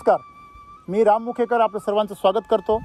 नमस्कार, मी राम मुखेकर आपलं सर्वांचं स्वागत करतो.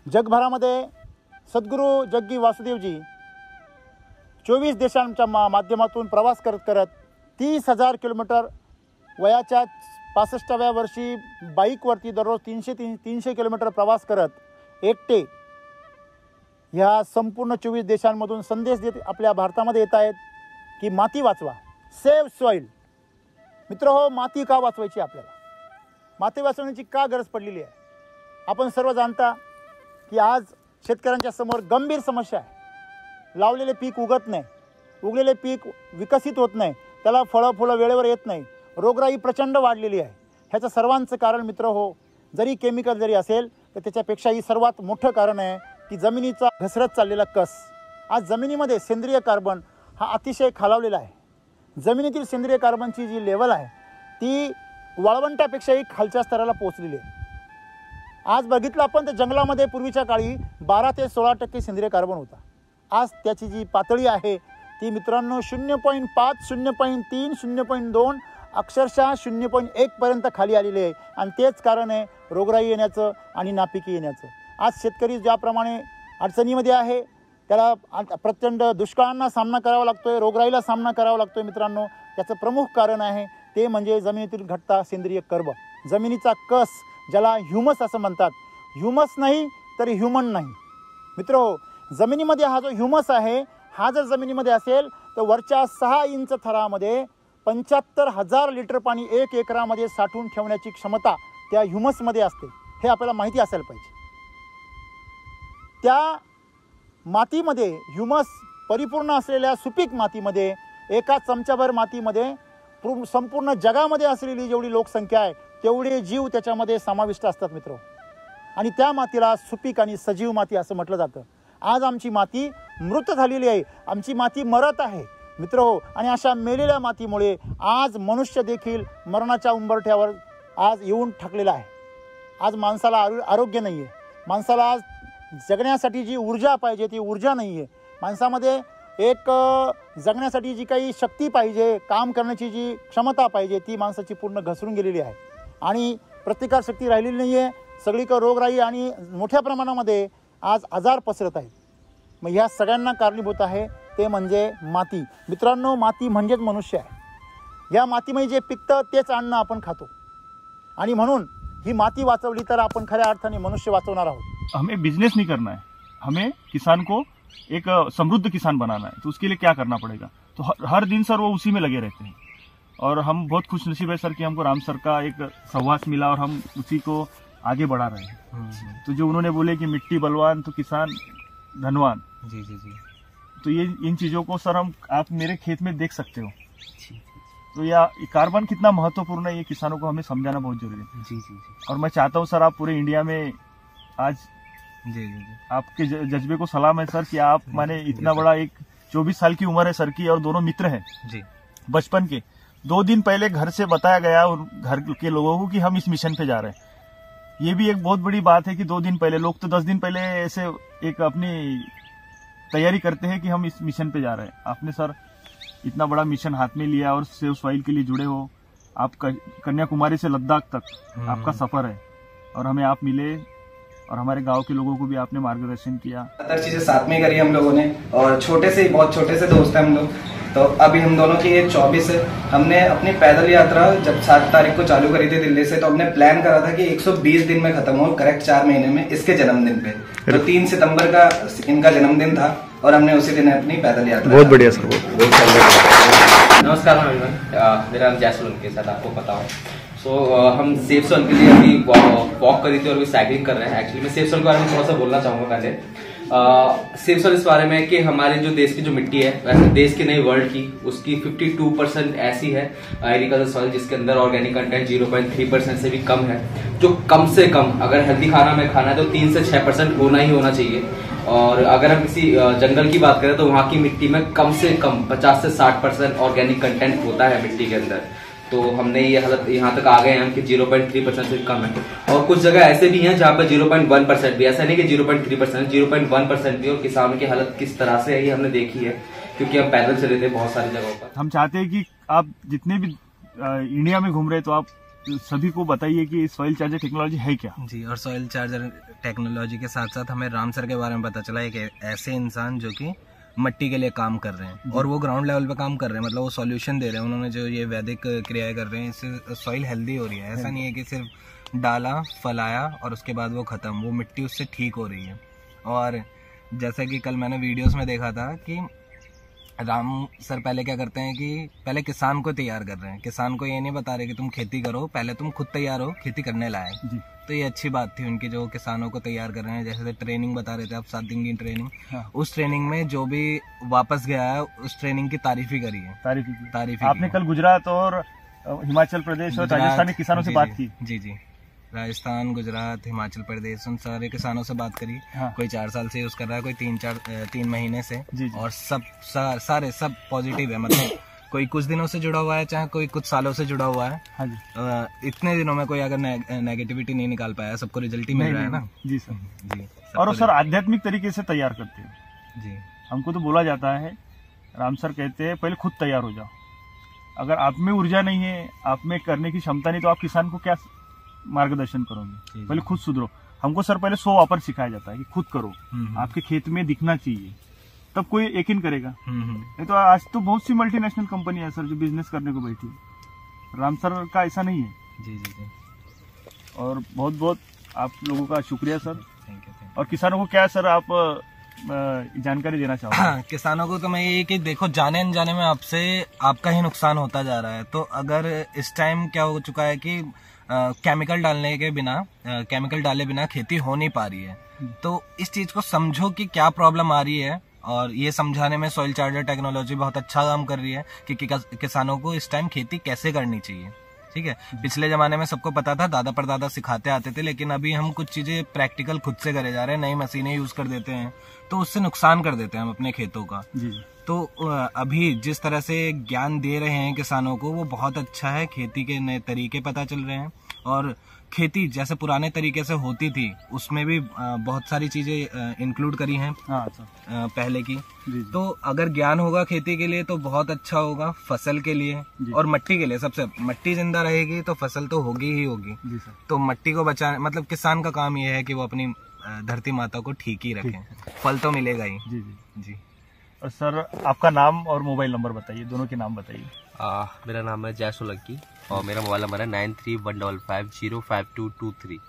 जगभरामध्ये सद्गुरू जग्गी वासुदेवजी 24 देशांच्या माध्यमातून प्रवास करत करत 30,000 किलोमीटर वयाच्या 65व्या वर्षी बाईकवरती दररोज 300 किलोमीटर प्रवास करत एकटे ह्या संपूर्ण 24 देशांमधून संदेश देत आपल्या भारतामध्ये येत आहेत की माती वाचवा, सेव्ह सॉइल. मित्र हो, माती का वाचवायची आपल्याला? माती वाचवण्याची का गरज पडलेली आहे? आपण सर्व जाणता की आज शेतकऱ्यांच्या समोर गंभीर समस्या आहे. लावलेले पीक उगत नाही, उगलेले पीक विकसित होत नाही, त्याला फळं फुलं वेळेवर येत नाही, रोगराई प्रचंड वाढलेली आहे. ह्याचं सर्वांचं कारण मित्र हो, जरी केमिकल जरी असेल तर त्याच्यापेक्षाही सर्वात मोठं कारण आहे की जमिनीचा घसरत चाललेला कस. आज जमिनीमध्ये सेंद्रिय कार्बन हा अतिशय खालावलेला आहे. जमिनीतील सेंद्रिय कार्बनची जी लेवल आहे ती वाळवंटापेक्षाही खालच्या स्तराला पोहोचलेली आहे. आज बघितलं आपण तर जंगलामध्ये पूर्वीच्या काळी 12 ते 16% सेंद्रिय कार्बन होता. आज त्याची जी पातळी आहे ती मित्रांनो 0.5, 0.3, 0.2 अक्षरशः 0.1 पर्यंत खाली आलेली आहे. आणि तेच कारण आहे रोगराई येण्याचं आणि नापिकी येण्याचं. आज शेतकरी ज्याप्रमाणे अडचणीमध्ये आहे, त्याला प्रचंड दुष्काळांना सामना करावा लागतोय, रोगराईला सामना करावा लागतोय. मित्रांनो, त्याचं प्रमुख कारण आहे ते म्हणजे जमिनीतील घटता सेंद्रिय कर्ब, जमिनीचा कस, ज्याला ह्युमस असं म्हणतात. ह्युमस नाही तरी ह्युमन नाही. मित्र, जमिनीमध्ये हा जो ह्युमस आहे हा जर जमिनीमध्ये असेल तर वरच्या 6 इंच थरामध्ये 75,000 लिटर पाणी 1 एकरामध्ये साठवून ठेवण्याची क्षमता त्या ह्युमसमध्ये असते. हे आपल्याला माहिती असायला पाहिजे. त्या मातीमध्ये ह्युमस परिपूर्ण असलेल्या सुपीक मातीमध्ये, एका चमच्याभर मातीमध्ये संपूर्ण जगामध्ये असलेली जेवढी लोकसंख्या आहे तेवढे जीव त्याच्यामध्ये समाविष्ट असतात मित्र. आणि त्या मातीला सुपीक आणि सजीव माती असं म्हटलं जातं. आज आमची माती मृत झालेली आहे, आमची माती मरत आहे मित्र हो. आणि अशा मेलेल्या मातीमुळे आज मनुष्य देखील मरणाच्या उंबरठ्यावर आज येऊन ठाकलेला आहे. आज माणसाला आरोग्य नाही आहे, माणसाला आज जगण्यासाठी जी ऊर्जा पाहिजे ती ऊर्जा नाही आहे. माणसामध्ये एक जगण्यासाठी जी काही शक्ती पाहिजे, काम करण्याची जी क्षमता पाहिजे ती माणसाची पूर्ण घसरून गेलेली आहे. आणि प्रतिकारशक्ती राहिलेली नाही आहे. सगळीकडे रोगराई आणि मोठ्या प्रमाणामध्ये आज आजार पसरत आहेत. मग ह्या सगळ्यांना कारणीभूत आहे ते म्हणजे माती. मित्रांनो, माती म्हणजेच मनुष्य आहे. या मातीमध्ये जे पिकतं तेच अन्न आपण खातो. आणि म्हणून ही माती वाचवली तर आपण खऱ्या अर्थाने मनुष्य वाचवणार आहोत. हमें बिजनेस नहीं करना है, हमें किसान को एक समृद्ध किसान बनाना है. तो उसके लिए क्या करना पड़ेगा? तो हर दिन सर वो उसी में लगे रहते हैं. और हम बहुत खुश नसीब है सर कि हमको राम सर का एक सहवास मिला और हम उसी को आगे बढ़ा रहे हैं. तो जो उन्होंने बोले कि मिट्टी बलवान तो किसान धनवान, जी जी जी, तो ये इन चीजों को सर आप मेरे खेत में देख सकते हो. तो यह कार्बन कितना महत्वपूर्ण है ये किसानों को हमें समझाना बहुत जरूरी है. जी जी जी. और मैं चाहता हूँ सर आप पूरे इंडिया में आज जी जी जी, आपके जज्बे को सलाम है सर कि आप माने इतना बड़ा एक 24 साल की उम्र है सर की, और दोनों मित्र हैं जी बचपन के. 2 दिन पहले घर से बताया गया घर के लोगों को कि हम इस मिशन पे जा रहे हैं. ये भी एक बहुत बड़ी बात है कि 2 दिन पहले, लोग तो 10 दिन पहले ऐसे एक अपनी तैयारी करते हैं कि हम इस मिशन पे जा रहे हैं. आपने सर इतना बड़ा मिशन हाथ में लिया और सेव सॉइल के लिए जुड़े हो. आप कन्याकुमारी से लद्दाख तक आपका सफर है और हमें आप मिले और हमारे गांव के लोगों को भी आपने मार्गदर्शन किया. हर चीजें साथ में करी हम लोगों ने और छोटे से बहुत छोटे से दोस्त हैं हम लोग. तो अभी हम दोनों की एज 24 है. हमने अपनी पैदल यात्रा जब 7 तारीख को चालू करी थी दिल्ली से, तो हमने प्लान करा था कि 120 दिन में खत्म हो, करेक्ट 4 महीने में, इसके जन्मदिन पे. तो 3 सितंबर का इनका जन्मदिन था और हमने उसी दिन अपनी पैदल यात्रा. बहुत बढ़िया सर, बहुत. नमस्कार मेरा नाम जैसुल के साथ आपको पता हो. हम सेफ सॉइल के लिए अभी वॉक करी थी और अभी साइकिलिंग कर रहे हैं. एक्चुअली मैं सेफ सॉइल के बारे में थोड़ा सा बोलना चाहूंगा पहले. सेफ सॉइल इस बारे में कि हमारे जो देश की जो मिट्टी है, वैसे देश की नहीं वर्ल्ड की, उसकी 52% ऐसी है एग्रीकल्चर सॉइल जिसके अंदर ऑर्गेनिक कंटेंट 0.3% से भी कम है. जो कम से कम अगर हेल्दी खाना में खाना है तो 3 से 6% होना ही होना चाहिए. और अगर हम किसी जंगल की बात करें तो वहाँ की मिट्टी में कम से कम 50 से 60% ऑर्गेनिक कंटेंट होता है मिट्टी के अंदर. तो हमने ये हालत यहाँ तक आ गए हैं कि 0.3% से कम है. और कुछ जगह ऐसे भी हैं जहाँ पर 0.1% भी, ऐसा नहीं कि 0.3%, 0.1% भी. और किसानों की हालत किस तरह से है ये हमने देखी है क्योंकि हम पैदल चले थे बहुत सारी जगहों पर. हम चाहते हैं कि आप जितने भी इंडिया में घूम रहे तो आप सभी को बताइए कि सॉइल चार्जर टेक्नोलॉजी है क्या। जी, और सॉइल चार्जर टेक्नोलॉजी के साथ साथ हमें राम सर के बारे में पता चला, एक ऐसे इंसान जो कि मट्टी के लिए काम कर रहे हैं और वो ग्राउंड लेवल पे काम कर रहे हैं, मतलब वो सॉल्यूशन दे रहे हैं। उन्होंने जो ये वैदिक क्रियाएं कर रहे हैं, इससे सॉइल हेल्दी हो रही है। ऐसा नहीं है कि सिर्फ डाला, फलाया और उसके बाद वो खत्म, वो मिट्टी उससे ठीक हो रही है। और जैसा कि कल मैंने वीडियोस में देखा था कि राम सर पहले क्या करते हैं कि पहले किसान को तैयार कर रहे हैं, किसान को ये नहीं बता रहे कि तुम खेती करो, पहले तुम खुद तैयार हो खेती करने लायक। तो ये अच्छी बात थी उनकी, जो किसानों को तैयार कर रहे हैं। जैसे ट्रेनिंग बता रहे थे आप, 7 दिन की ट्रेनिंग। हाँ। उस ट्रेनिंग में जो भी वापस गया है उस ट्रेनिंग की तारीफ ही करी है। तारीफ आपने कल गुजरात और हिमाचल प्रदेश और राजस्थान के किसानों से बात की। जी, राजस्थान, गुजरात, हिमाचल प्रदेश, उन सारे किसानों से बात करी। हाँ। कोई 4 साल से यूज कर रहा है, कोई 3 महीने से। जी। और सब पॉजिटिव है, मतलब कोई कुछ दिनों से जुड़ा हुआ है, चाहे कोई कुछ सालों से जुड़ा हुआ है। हाँ जी। इतने दिनों में कोई अगर नेगेटिविटी नहीं निकाल पाया, सबको रिजल्ट ही मिल रहा है ना। जी सर। जी। और सर आध्यात्मिक तरीके से तैयार करते हो। जी। हमको तो बोला जाता है, राम सर कहते हैं पहले खुद तैयार हो जाओ। अगर आप में ऊर्जा नहीं है, आप में करने की क्षमता नहीं, तो आप किसान को क्या मार्गदर्शन करोगे। पहले खुद सुधरो। हमको सर पहले 100 वापर सिखाया जाता है कि खुद करो, आपके खेत में दिखना चाहिए, तब कोई यकीन करेगा। नहीं तो आज तो बहुत सी मल्टीनेशनल कंपनी है सर जो बिजनेस करने को बैठी है। राम सर का ऐसा नहीं है। जी। और बहुत बहुत आप लोगों का शुक्रिया सर। Thank you. और किसानों को क्या सर आप जानकारी देना चाहोगे? किसानों को तो मैं यही कि देखो, जाने अनजाने में आपसे आपका ही नुकसान होता जा रहा है। तो अगर इस टाइम क्या हो चुका है कि केमिकल डाले बिना खेती हो नहीं पा रही है, तो इस चीज को समझो कि क्या प्रॉब्लम आ रही है। और ये समझाने में सॉइल चार्जर टेक्नोलॉजी बहुत अच्छा काम कर रही है कि किसानों को इस टाइम खेती कैसे करनी चाहिए। ठीक है, पिछले जमाने में सबको पता था, दादा परदादा सिखाते आते थे, लेकिन अभी हम कुछ चीजें प्रैक्टिकल खुद से करे जा रहे हैं, नई मशीनें यूज कर देते हैं, तो उससे नुकसान कर देते हैं हम अपने खेतों का। जी। तो अभी जिस तरह से ज्ञान दे रहे हैं किसानों को, वो बहुत अच्छा है। खेती के नए तरीके पता चल रहे हैं, और खेती जैसे पुराने तरीके से होती थी उसमें भी बहुत सारी चीजें इंक्लूड करी हैं। हाँ, पहले की। जी। तो अगर ज्ञान होगा खेती के लिए तो बहुत अच्छा होगा, फसल के लिए और मट्टी के लिए। सबसे मट्टी जिंदा रहेगी तो फसल तो होगी ही होगी। जी सर। तो मट्टी को बचाने, मतलब किसान का काम ये है कि वो अपनी धरती माता को ठीक ही रखें, फल तो मिलेगा ही। जी। और सर आपका नाम और मोबाइल नंबर बताइए, दोनों के नाम बताइए। मेरा नाम है जय सोलंकी और मेरा मोबाइल नंबर है 9315505223।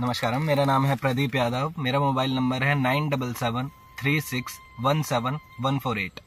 नमस्कार, मेरा नाम है प्रदीप यादव, मेरा मोबाइल नंबर है 9773617148।